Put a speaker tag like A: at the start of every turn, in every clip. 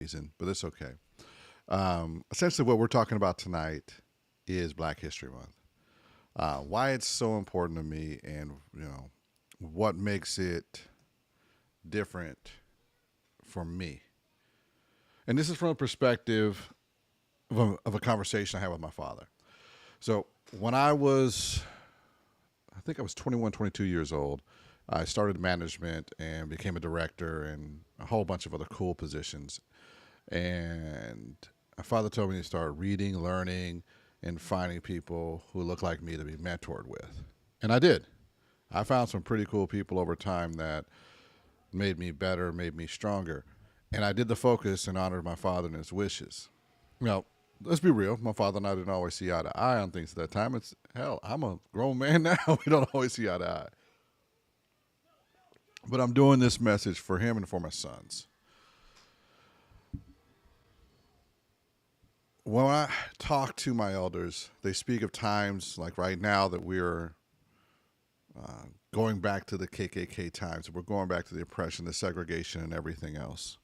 A: reason, but it's okay. Essentially, what we're talking about tonight is Black History Month. Why it's so important to me, and what makes it different for me. And this is from a perspective of a conversation I had with my father. So when I think I was 21, 22 years old, I started management and became a director and a whole bunch of other cool positions. And my father told me to start reading, learning, and finding people who look like me to be mentored with. And I did. I found some pretty cool people over time that made me better, made me stronger. And I did the focus and honored my father and his wishes. Now, let's be real. My father and I didn't always see eye to eye on things at that time. It's hell, I'm a grown man now. We don't always see eye to eye. But I'm doing this message for him and for my sons. When I talk to my elders, they speak of times like right now that we're going back to the KKK times. We're going back to the oppression, the segregation, and everything else.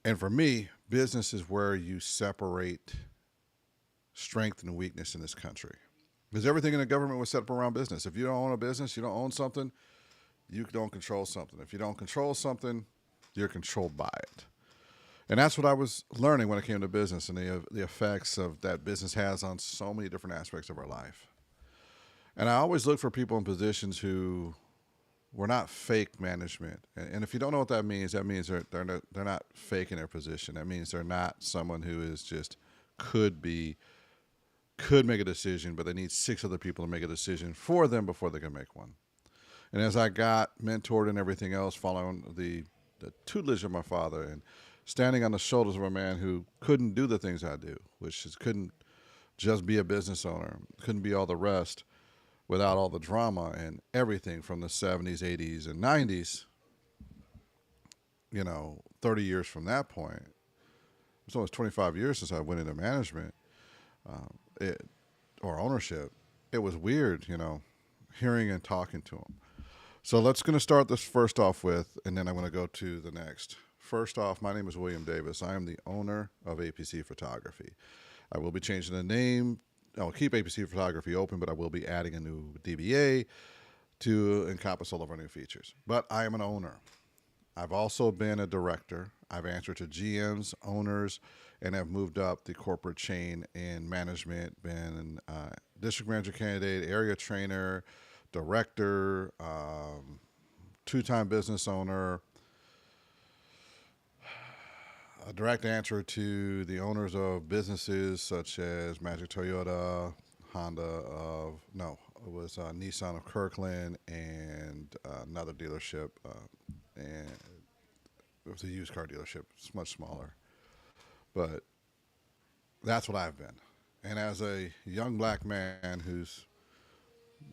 A: And for me, business is where you separate strength and weakness in this country. Because everything in the government was set up around business. If you don't own a business, you don't own something, you don't control something. If you don't control something, you're controlled by it. And that's what I was learning when it came to business and the effects of that business has on so many different aspects of our life. And I always look for people in positions who were not fake management. And if you don't know what that means they're not faking their position. That means they're not someone who is just could be could make a decision, but they need six other people to make a decision for them before they can make one. And as I got mentored and everything else, following the tutelage of my father and standing on the shoulders of a man who couldn't do the things I do, which is couldn't just be a business owner, couldn't be all the rest without all the drama and everything from the 70s, 80s, and 90s, 30 years from that point. It's almost 25 years since I went into management um, it, or ownership. It was weird, hearing and talking to him. So let's going to start this first off with, and then I'm going to go to the next. First off, my name is William Davis. I am the owner of A.P.C Photography. I will be changing the name. I'll keep A.P.C Photography open, but I will be adding a new DBA to encompass all of our new features. But I am an owner. I've also been a director. I've answered to GMs, owners, and have moved up the corporate chain in management, been district manager candidate, area trainer, director, two-time business owner, a direct answer to the owners of businesses such as Magic Toyota, Honda of no, it was Nissan of Kirkland, and another dealership, and it was a used car dealership. It's much smaller, but that's what I've been. And as a young black man who's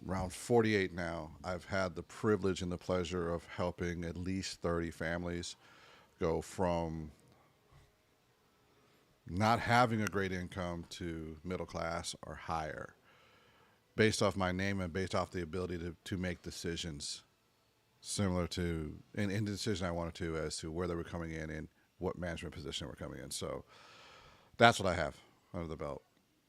A: around 48 now, I've had the privilege and the pleasure of helping at least 30 families go from not having a great income to middle class or higher based off my name and based off the ability to make decisions similar to in the decision I wanted to as to where they were coming in and what management position they were coming in. So that's what I have under the belt.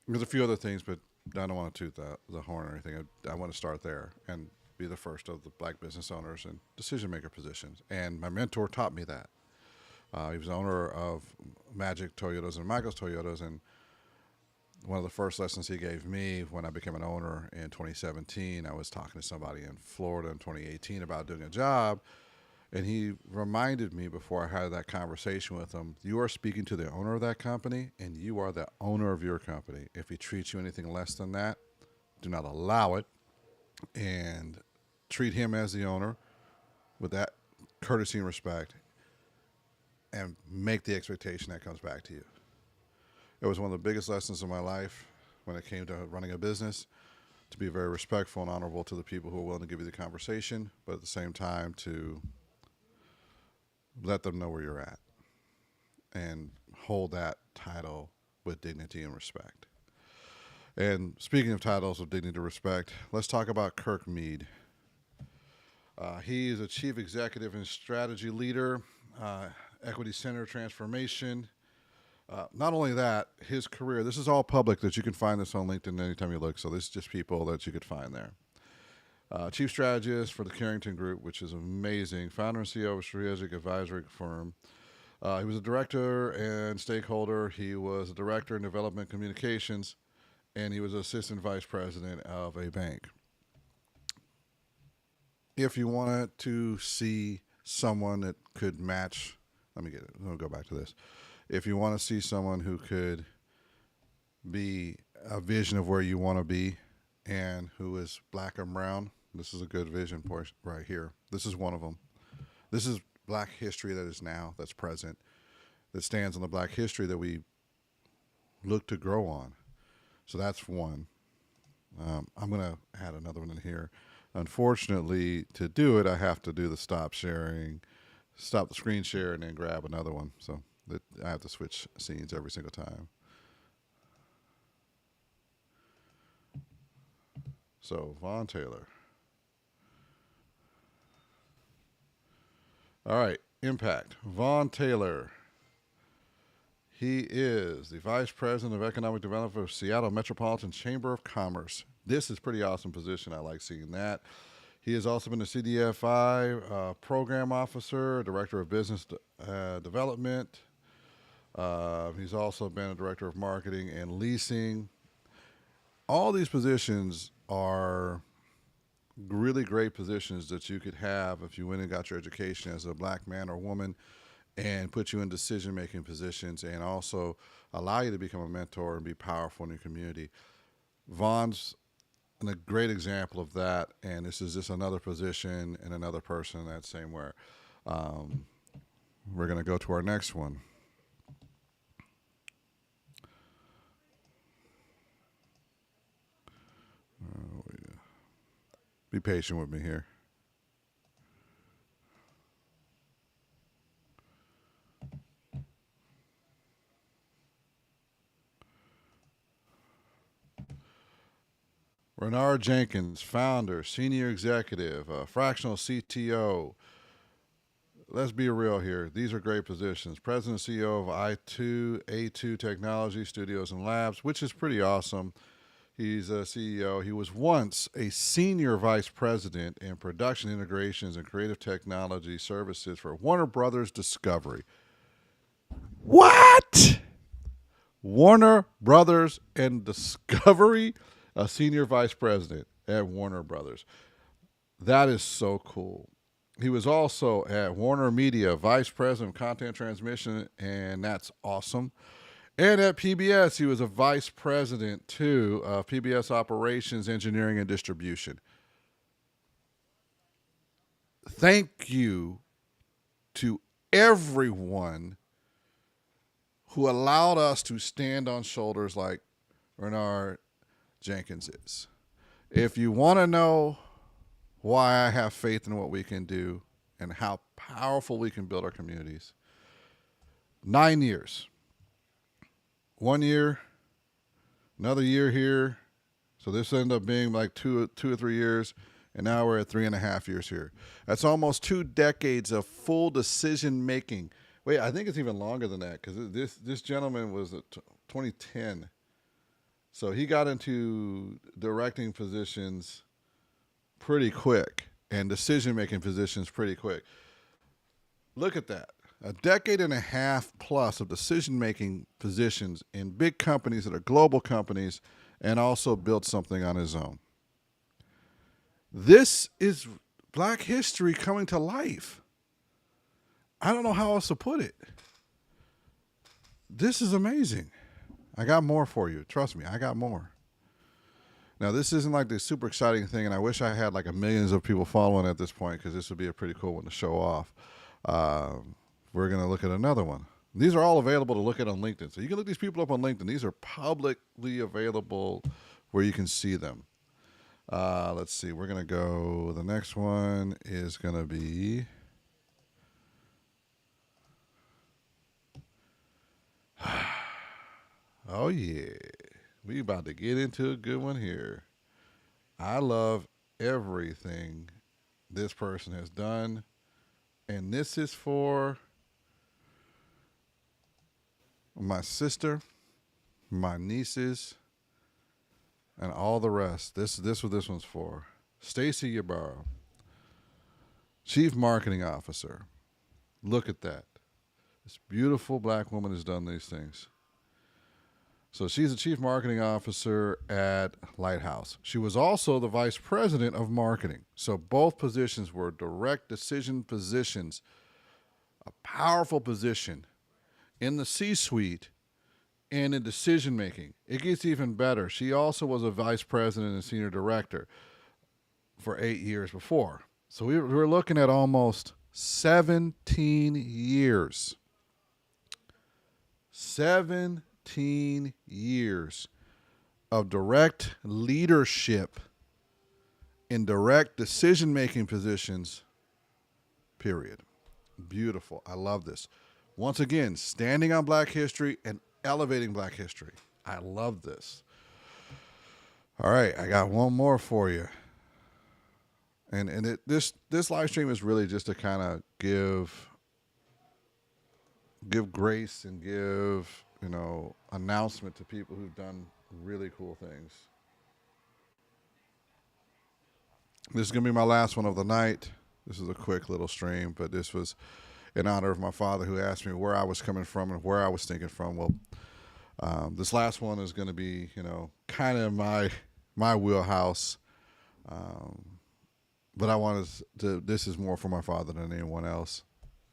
A: There's a few other things, but I don't want to toot the horn or anything. I want to start there and be the first of the black business owners and decision maker positions. And my mentor taught me that. He was the owner of Magic Toyotas and Michael's Toyotas, and one of the first lessons he gave me when I became an owner in 2017, I was talking to somebody in Florida in 2018 about doing a job, and he reminded me before I had that conversation with him, you are speaking to the owner of that company, and you are the owner of your company. If he treats you anything less than that, do not allow it, and treat him as the owner with that courtesy and respect, and make the expectation that comes back to you. It was one of the biggest lessons of my life when it came to running a business, to be very respectful and honorable to the people who are willing to give you the conversation, but at the same time to let them know where you're at and hold that title with dignity and respect. And speaking of titles of dignity and respect, let's talk about Kirk Meade. He is a chief executive and strategy leader equity center transformation. Not only that, his career, this is all public that you can find this on LinkedIn anytime you look. So this is just people that you could find there. Chief strategist for the Carrington Group, which is amazing. Founder and CEO of a strategic advisory firm. He was a director and stakeholder. He was a director in development communications, and he was assistant vice president of a bank. If you wanted to see someone that could match, let me get it. I'll go back to this. If you want to see someone who could be a vision of where you want to be and who is black and brown, this is a good vision portion right here. This is one of them. This is black history that is now, that's present, that stands on the black history that we look to grow on. So that's one. I'm going to add another one in here. Unfortunately, to do it, I have to do the stop the screen share, and then grab another one. So I have to switch scenes every single time. So, Vaughn Taylor. All right, impact. Vaughn Taylor. He is the Vice President of Economic Development of Seattle Metropolitan Chamber of Commerce. This is a pretty awesome position. I like seeing that. He has also been a CDFI program officer, director of business development. He's also been a director of marketing and leasing. All these positions are really great positions that you could have if you went and got your education as a black man or woman, and put you in decision-making positions and also allow you to become a mentor and be powerful in your community. Vaughn's a great example of that, and this is just another position and another person in that same way. We're going to go to our next one. Be patient with me here. Renard Jenkins, founder, senior executive, fractional CTO. Let's be real here. These are great positions. President and CEO of A2 Technology Studios and Labs, which is pretty awesome. He's a CEO. He was once a senior vice president in production integrations and creative technology services for Warner Brothers Discovery. What? Warner Brothers and Discovery? A senior vice president at Warner Brothers. That is so cool. He was also at Warner Media, vice president of content transmission, and that's awesome. And at PBS, he was a vice president, too, of PBS operations, engineering, and distribution. Thank you to everyone who allowed us to stand on shoulders like Renard Jenkins is. If you want to know why I have faith in what we can do and how powerful we can build our communities, 9 years. 1 year, another year here. So this ended up being like two or 3 years, and now we're at 3.5 years here. That's almost 2 decades of full decision making. Wait, I think it's even longer than that, because this gentleman was at 2010. So he got into directing positions pretty quick and decision-making positions pretty quick. Look at that. A decade and a half plus of decision-making positions in big companies that are global companies, and also built something on his own. This is black history coming to life. I don't know how else to put it. This is amazing. I got more for you. Trust me, I got more. Now, this isn't like the super exciting thing, and I wish I had like a millions of people following at this point, because this would be a pretty cool one to show off. We're going to look at another one. These are all available to look at on LinkedIn. So you can look these people up on LinkedIn. These are publicly available where you can see them. Let's see. We're going to go. The next one is going to be. Oh, yeah. We about to get into a good one here. I love everything this person has done. And this is for my sister, my nieces, and all the rest. This what this one's for. Stacy Ybarra, Chief Marketing Officer. Look at that. This beautiful black woman has done these things. So she's the Chief Marketing Officer at Lighthouse. She was also the Vice President of Marketing. So both positions were direct decision positions, a powerful position in the C-suite and in decision making. It gets even better. She also was a Vice President and Senior Director for 8 years before. So we were looking at almost 17 years. 17 years of direct leadership in direct decision making positions, period. Beautiful. I love this. Once again, standing on Black history and elevating Black history. I love this. All right, I got one more for you. This live stream is really just to kind of give grace and give, announcement to people who've done really cool things. This is going to be my last one of the night. This is a quick little stream, but this was in honor of my father, who asked me where I was coming from and where I was thinking from. Well, this last one is going to be, kind of my wheelhouse. But I wanted to, this is more for my father than anyone else.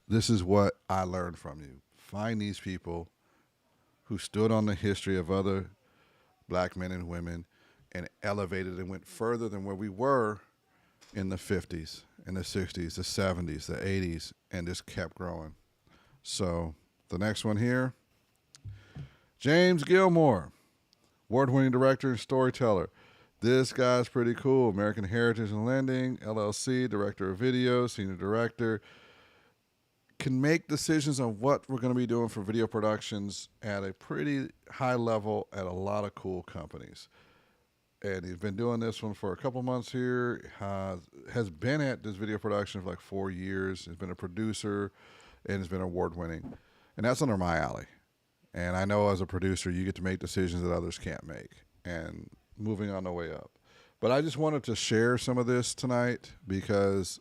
A: This is what I learned from you. Find these people who stood on the history of other black men and women and elevated and went further than where we were in the 50s, in the 60s, the 70s, the 80s, and just kept growing. So the next one here, James Gilmore, award-winning director and storyteller. This guy's pretty cool. American Heritage and Lending, LLC, director of video, senior director. Can make decisions on what we're going to be doing for video productions at a pretty high level at a lot of cool companies. And he's been doing this one for a couple months here. Has been at this video production for like 4 years. He's been a producer and has been award-winning. And that's under my alley. And I know as a producer, you get to make decisions that others can't make. And moving on the way up. But I just wanted to share some of this tonight because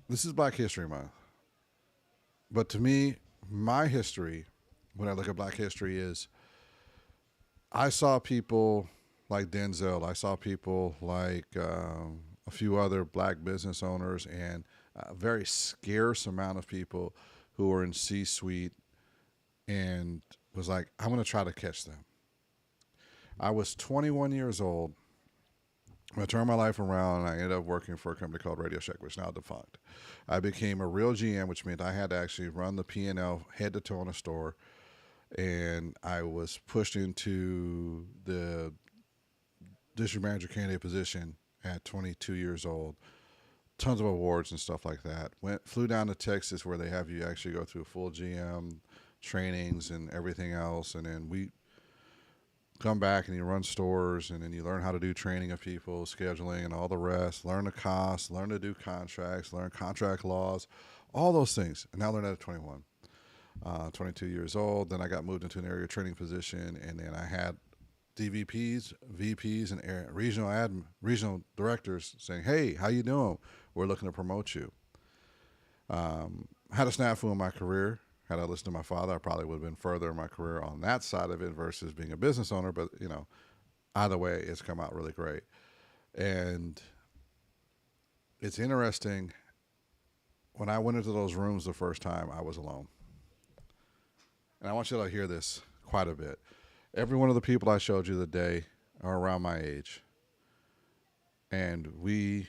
A: this is Black History Month. But to me, my history, when I look at Black history, is I saw people like Denzel. I saw people like a few other black business owners and a very scarce amount of people who were in C-suite, and was like, I'm going to try to catch them. I was 21 years old. I turned my life around, and I ended up working for a company called Radio Shack, which is now defunct. I became a real GM, which meant I had to actually run the P&L head to toe in a store, and I was pushed into the district manager candidate position at 22 years old. Tons of awards and stuff like that. Flew down to Texas, where they have you actually go through full GM trainings and everything else, and then we come back and you run stores, and then you learn how to do training of people, scheduling, and all the rest. Learn the costs, learn to do contracts, learn contract laws, all those things. And now I learned that at 21, 22 years old. Then I got moved into an area training position, and then I had DVPs, VPs, and regional directors saying, "Hey, how you doing? We're looking to promote you." Had a snafu in my career. Had I listened to my father, I probably would have been further in my career on that side of it versus being a business owner. But, either way, it's come out really great. And it's interesting. When I went into those rooms the first time, I was alone. And I want you to hear this quite a bit. Every one of the people I showed you today are around my age. And we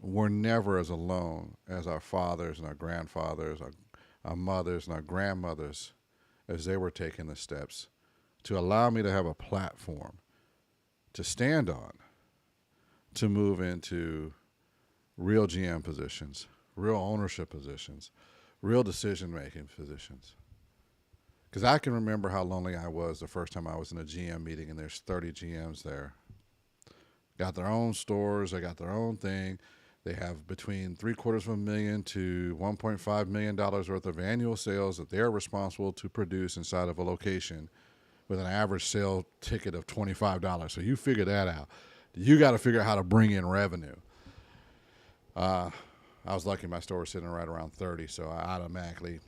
A: were never as alone as our fathers and our grandfathers, our mothers and our grandmothers, as they were taking the steps to allow me to have a platform to stand on, to move into real GM positions, real ownership positions, real decision-making positions. Because I can remember how lonely I was the first time I was in a GM meeting, and there's 30 GMs there. Got their own stores, they got their own thing. They have between $750,000 to $1.5 million worth of annual sales that they're responsible to produce inside of a location with an average sale ticket of $25. So you figure that out. You got to figure out how to bring in revenue. I was lucky my store was sitting right around 30, so I automatically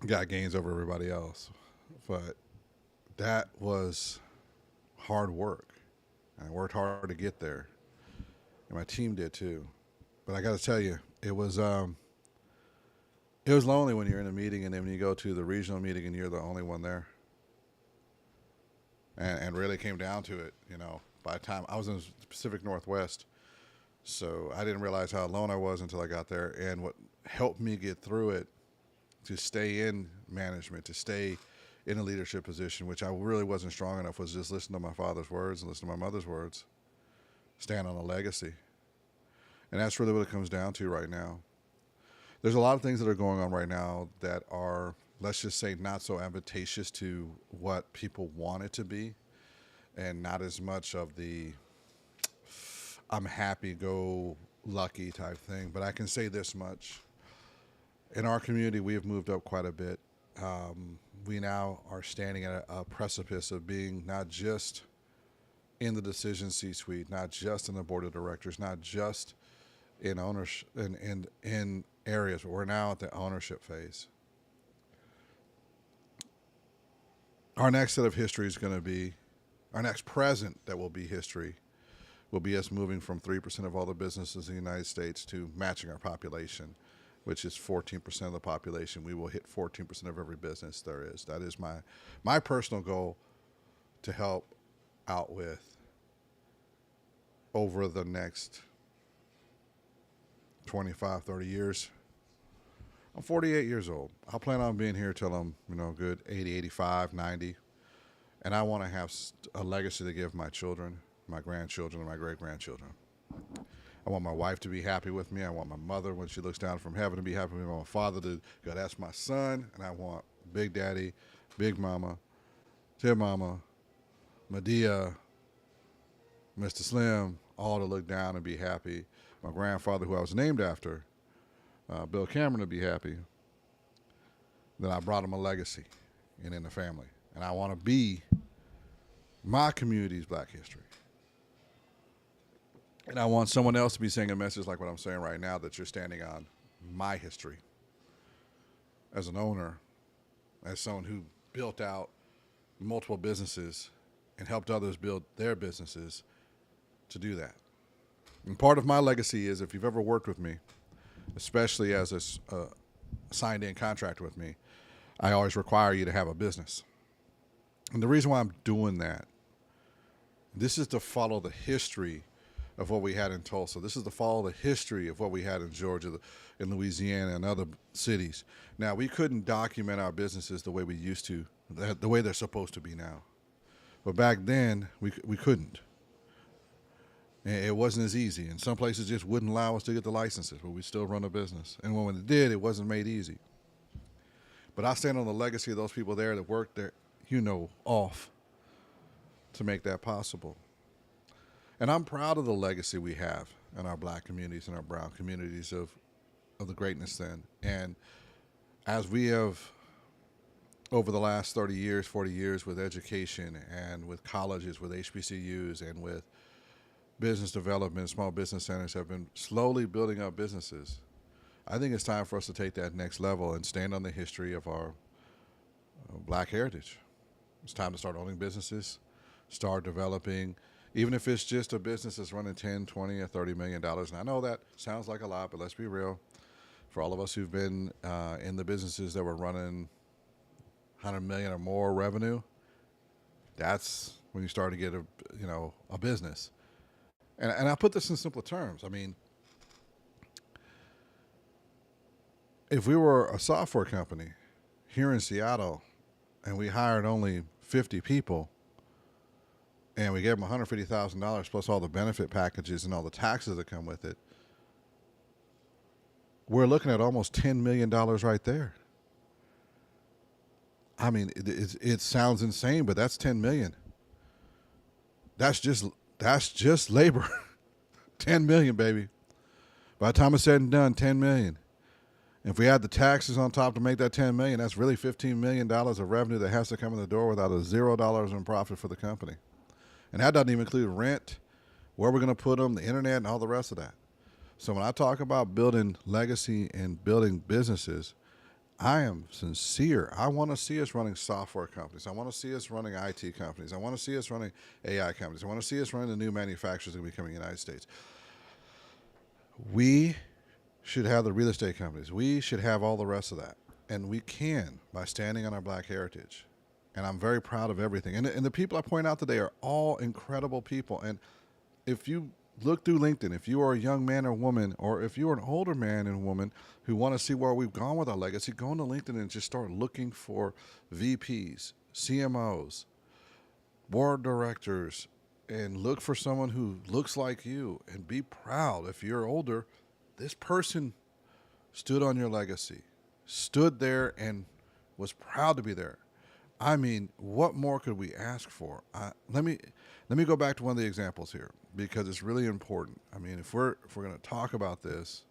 A: got gains over everybody else. But that was hard work. I worked hard to get there, and my team did too. But I got to tell you, it was lonely when you're in a meeting, and then when you go to the regional meeting and you're the only one there. And really came down to it, by the time I was in the Pacific Northwest, so I didn't realize how alone I was until I got there. And what helped me get through it, to stay in management, to stay in a leadership position, which I really wasn't strong enough, was just listen to my father's words and listen to my mother's words, stand on a legacy. And that's really what it comes down to right now. There's a lot of things that are going on right now that are, let's just say, not so advantageous to what people want it to be, and not as much of the I'm happy, go lucky type thing. But I can say this much. In our community, we have moved up quite a bit. We now are standing at a precipice of being not just in the decision C-suite, not just in the board of directors, not just in ownership, in areas, but we're now at the ownership phase. Our next set of history is going to be, our next present that will be history will be us moving from 3% of all the businesses in the United States to matching our population, which is 14% of the population. We will hit 14% of every business there is. That is my personal goal to help out with over the next 25, 30 years. I'm 48 years old. I plan on being here till I'm, good 80, 85, 90. And I want to have a legacy to give my children, my grandchildren, and my great-grandchildren. I want my wife to be happy with me. I want my mother, when she looks down from heaven, to be happy with me. I want my father to go, that's my son. And I want Big Daddy, Big Mama, Tip Mama, Medea, Mr. Slim, all to look down and be happy. My grandfather, who I was named after, Bill Cameron, to be happy that I brought him a legacy and in the family. And I want to be my community's Black history. And I want someone else to be saying a message like what I'm saying right now, that you're standing on my history as an owner, as someone who built out multiple businesses and helped others build their businesses to do that. And part of my legacy is, if you've ever worked with me, especially as a signed-in contract with me, I always require you to have a business. And the reason why I'm doing that, this is to follow the history of what we had in Tulsa. This is to follow the history of what we had in Georgia, in Louisiana, and other cities. Now, we couldn't document our businesses the way we used to, the way they're supposed to be now. But back then, we couldn't. It wasn't as easy. And some places just wouldn't allow us to get the licenses, but we still run a business. And when it did, it wasn't made easy. But I stand on the legacy of those people there that worked there, off to make that possible. And I'm proud of the legacy we have in our Black communities and our brown communities of the greatness then. And as we have, over the last 30 years, 40 years, with education and with colleges, with HBCUs, and with business development, small business centers have been slowly building up businesses. I think it's time for us to take that next level and stand on the history of our Black heritage. It's time to start owning businesses, start developing, even if it's just a business that's running 10, 20, or $30 million. And I know that sounds like a lot, but let's be real. For all of us who've been in the businesses that were running 100 million or more revenue, that's when you start to get a business. And I put this in simpler terms. I mean, if we were a software company here in Seattle and we hired only 50 people and we gave them $150,000 plus all the benefit packages and all the taxes that come with it, we're looking at almost $10 million right there. I mean, it sounds insane, but that's $10 million. That's just labor. $10 million, baby. By the time it's said and done, 10 million. If we add the taxes on top to make that 10 million, that's really $15 million of revenue that has to come in the door without a $0 in profit for the company. And that doesn't even include rent, where we're going to put them, the internet, and all the rest of that. So when I talk about building legacy and building businesses, I am sincere. I want to see us running software companies. I want to see us running IT companies. I want to see us running AI companies. I want to see us running the new manufacturers that are becoming in the United States. We should have the real estate companies. We should have all the rest of that. And we can by standing on our black heritage. And I'm very proud of everything. And the people I point out today are all incredible people. And if you look through LinkedIn, if you are a young man or woman, or if you are an older man and woman who want to see where we've gone with our legacy, go into LinkedIn and just start looking for VPs, CMOs, board directors, and look for someone who looks like you and be proud. If you're older, this person stood on your legacy, stood there and was proud to be there. I mean, what more could we ask for? Let me go back to one of the examples here because it's really important. I mean, if we're going to talk about this,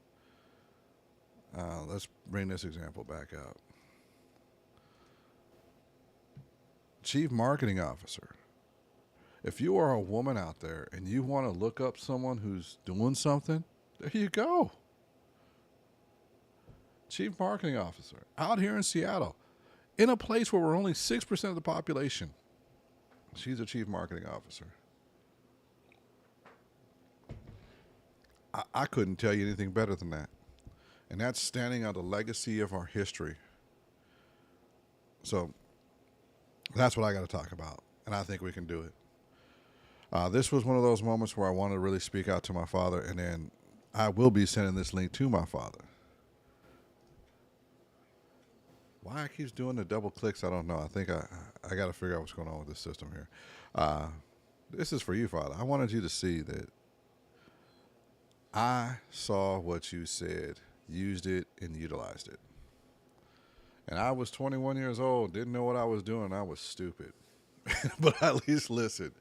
A: let's bring this example back up. Chief Marketing Officer. If you are a woman out there and you want to look up someone who's doing something, there you go. Chief Marketing Officer out here in Seattle, in a place where we're only 6% of the population. She's a Chief Marketing Officer. I couldn't tell you anything better than that. And that's standing on the legacy of our history. So that's what I got to talk about. And I think we can do it. This was one of those moments where I wanted to really speak out to my father. And then I will be sending this link to my father. Why it keeps doing the double clicks, I don't know. I think I got to figure out what's going on with this system here. This is for you, Father. I wanted you to see that I saw what you said, used it, and utilized it. And I was 21 years old, didn't know what I was doing. I was stupid. But I at least listened.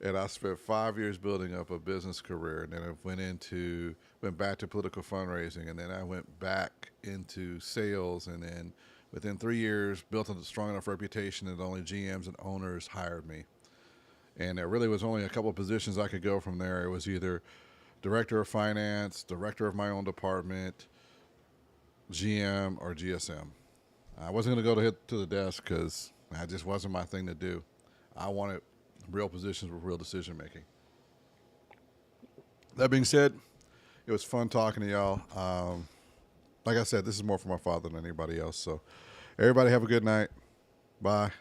A: And I spent 5 years building up a business career. And then I went back to political fundraising. And then I went back into sales. And then within 3 years, built a strong enough reputation that only GMs and owners hired me. And there really was only a couple of positions I could go from there. It was either director of finance, director of my own department, GM, or GSM. I wasn't going to go to the desk because that just wasn't my thing to do. I wanted real positions with real decision making. That being said, it was fun talking to y'all. Like I said, this is more for my father than anybody else. So everybody have a good night. Bye.